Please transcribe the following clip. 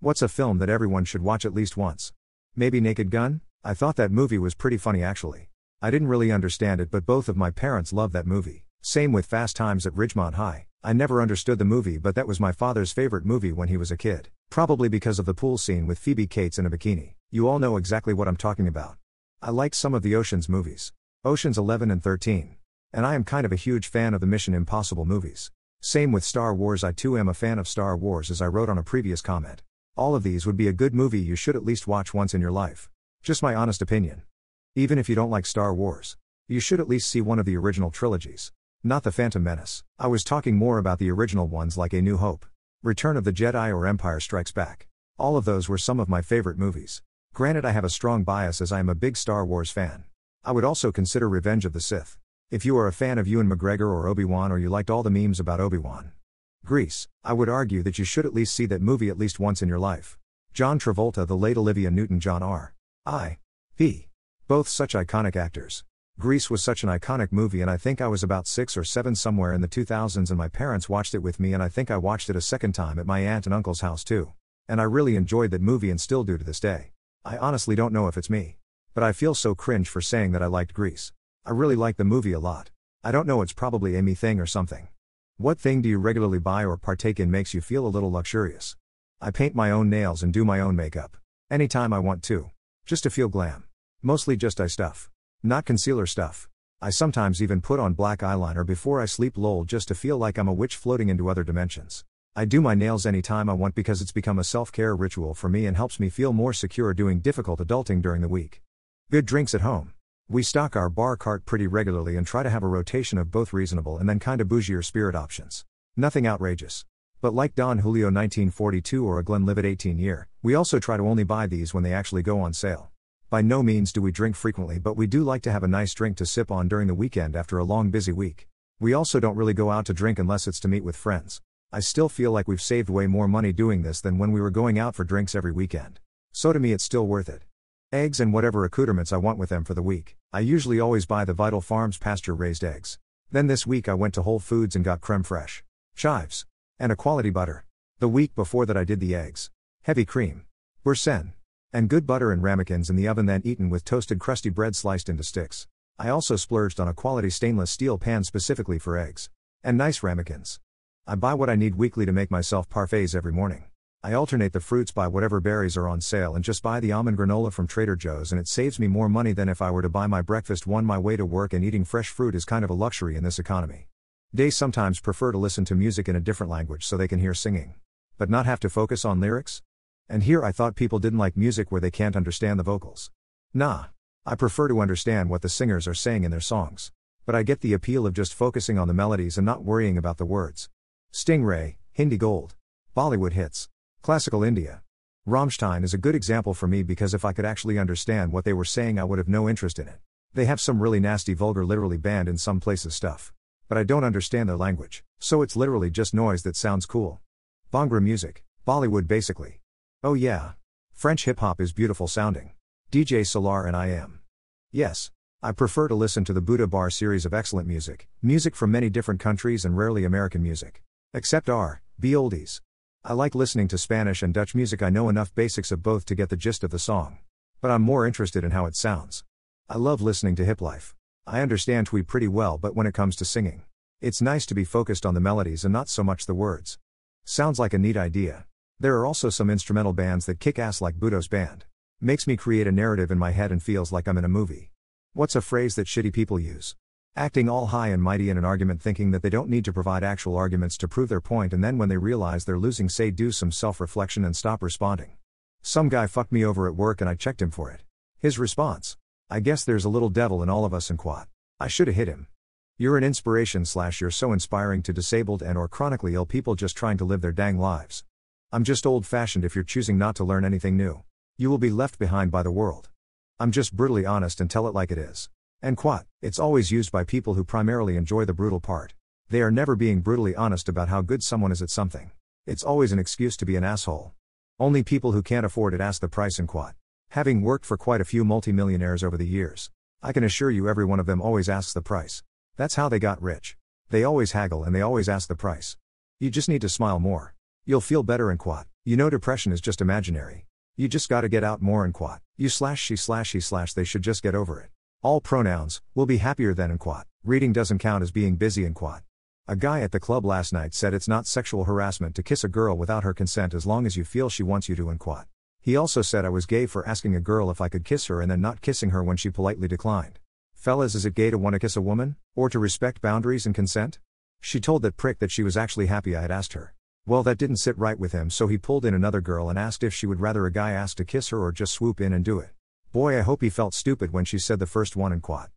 What's a film that everyone should watch at least once? Maybe Naked Gun? I thought that movie was pretty funny actually. I didn't really understand it, but both of my parents loved that movie. Same with Fast Times at Ridgemont High. I never understood the movie, but that was my father's favorite movie when he was a kid. Probably because of the pool scene with Phoebe Cates in a bikini. You all know exactly what I'm talking about. I liked some of the Ocean's movies. Ocean's 11 and 13. And I am kind of a huge fan of the Mission Impossible movies. Same with Star Wars. I too am a fan of Star Wars, as I wrote on a previous comment. All of these would be a good movie you should at least watch once in your life. Just my honest opinion. Even if you don't like Star Wars, you should at least see one of the original trilogies. Not The Phantom Menace. I was talking more about the original ones like A New Hope, Return of the Jedi, or Empire Strikes Back. All of those were some of my favorite movies. Granted, I have a strong bias as I am a big Star Wars fan. I would also consider Revenge of the Sith. If you are a fan of Ewan McGregor or Obi-Wan, or you liked all the memes about Obi-Wan. Grease, I would argue that you should at least see that movie at least once in your life. John Travolta, the late Olivia Newton-John R.I.P. Both such iconic actors. Grease was such an iconic movie, and I think I was about 6 or 7 somewhere in the 2000s, and my parents watched it with me, and I think I watched it a second time at my aunt and uncle's house too. And I really enjoyed that movie and still do to this day. I honestly don't know if it's me, but I feel so cringe for saying that I liked Grease. I really liked the movie a lot. I don't know, it's probably a me thing or something. What thing do you regularly buy or partake in makes you feel a little luxurious? I paint my own nails and do my own makeup. Anytime I want to. Just to feel glam. Mostly just eye stuff. Not concealer stuff. I sometimes even put on black eyeliner before I sleep, lol, just to feel like I'm a witch floating into other dimensions. I do my nails anytime I want because it's become a self-care ritual for me and helps me feel more secure doing difficult adulting during the week. Good drinks at home. We stock our bar cart pretty regularly and try to have a rotation of both reasonable and then kinda bougier spirit options. Nothing outrageous. But like Don Julio 1942 or a Glenlivet 18 year, we also try to only buy these when they actually go on sale. By no means do we drink frequently, but we do like to have a nice drink to sip on during the weekend after a long busy week. We also don't really go out to drink unless it's to meet with friends. I still feel like we've saved way more money doing this than when we were going out for drinks every weekend. So to me it's still worth it. Eggs and whatever accoutrements I want with them for the week. I usually always buy the Vital Farms pasture-raised eggs. Then this week I went to Whole Foods and got creme fraiche, chives, and a quality butter. The week before that I did the eggs, heavy cream, boursin, and good butter and ramekins in the oven, then eaten with toasted crusty bread sliced into sticks. I also splurged on a quality stainless steel pan specifically for eggs. And nice ramekins. I buy what I need weekly to make myself parfaits every morning. I alternate the fruits by whatever berries are on sale and just buy the almond granola from Trader Joe's, and it saves me more money than if I were to buy my breakfast on my way to work, and eating fresh fruit is kind of a luxury in this economy. They sometimes prefer to listen to music in a different language so they can hear singing, but not have to focus on lyrics. And here I thought people didn't like music where they can't understand the vocals. Nah. I prefer to understand what the singers are saying in their songs. But I get the appeal of just focusing on the melodies and not worrying about the words. Stingray, Hindi Gold, Bollywood hits, classical India. Rammstein is a good example for me because if I could actually understand what they were saying I would have no interest in it. They have some really nasty vulgar, literally banned in some places stuff. But I don't understand their language, so it's literally just noise that sounds cool. Bhangra music, Bollywood basically. Oh yeah. French hip-hop is beautiful sounding. DJ Solar and I am. Yes. I prefer to listen to the Buddha Bar series of excellent music from many different countries and rarely American music. Except R&B oldies. I like listening to Spanish and Dutch music. I know enough basics of both to get the gist of the song. But I'm more interested in how it sounds. I love listening to hip life. I understand Twee pretty well, but when it comes to singing, it's nice to be focused on the melodies and not so much the words. Sounds like a neat idea. There are also some instrumental bands that kick ass like Budo's band. Makes me create a narrative in my head and feels like I'm in a movie. What's a phrase that shitty people use? Acting all high and mighty in an argument, thinking that they don't need to provide actual arguments to prove their point, and then when they realize they're losing say do some self-reflection and stop responding. Some guy fucked me over at work and I checked him for it. His response: I guess there's a little devil in all of us and quat. I shoulda hit him. You're an inspiration / you're so inspiring to disabled and or chronically ill people just trying to live their dang lives. I'm just old-fashioned if you're choosing not to learn anything new. You will be left behind by the world. I'm just brutally honest and tell it like it is. And quat, it's always used by people who primarily enjoy the brutal part. They are never being brutally honest about how good someone is at something. It's always an excuse to be an asshole. Only people who can't afford it ask the price and quat. Having worked for quite a few multimillionaires over the years, I can assure you every one of them always asks the price. That's how they got rich. They always haggle and they always ask the price. You just need to smile more. You'll feel and quat. You know depression is just imaginary. You just gotta get out more and quat. You slash she slash he slash they should just get over it. All pronouns, will be happier than and quat. Reading doesn't count as being busy and quat. A guy at the club last night said it's not sexual harassment to kiss a girl without her consent as long as you feel she wants you to and quat. He also said I was gay for asking a girl if I could kiss her and then not kissing her when she politely declined. Fellas, is it gay to want to kiss a woman? Or to respect boundaries and consent? She told that prick that she was actually happy I had asked her. Well, that didn't sit right with him, so he pulled in another girl and asked if she would rather a guy ask to kiss her or just swoop in and do it. Boy, I hope he felt stupid when she said the first one and quat.